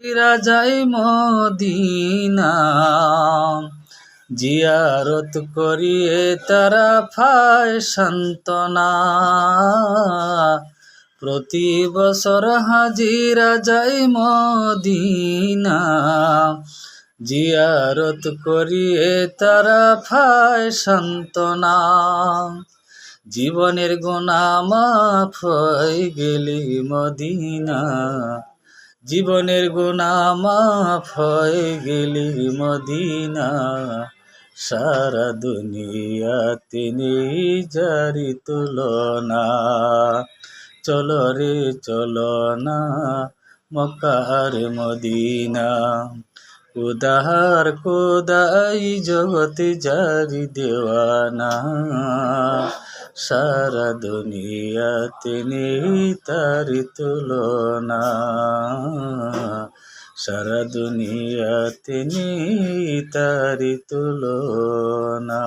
যাই মদিনা, জিয়ারত করিয়ে তারা পায় সান্ত্বনা। প্রতি বছর হাজিরা যাই মদিনা, জিয়ারত করিয়ে তারা পায় সান্ত্বনা। জীবনের গুনাহ মাফ হয়ে গেলি মদিনা, জীবনের গুনাহ মাফ হয়ে গেলি মদিনা। সারা দুনিয়াতে নেই যারি তুলনা। চলো রে চলো না মক্কার মদিনা, খুদার খুদাই জগতে জারি দেওয়ানা। সারা দুনিয়াতে নেই তারি তুলনা, সারা দুনিয়াতে নেই তারি তুলনা।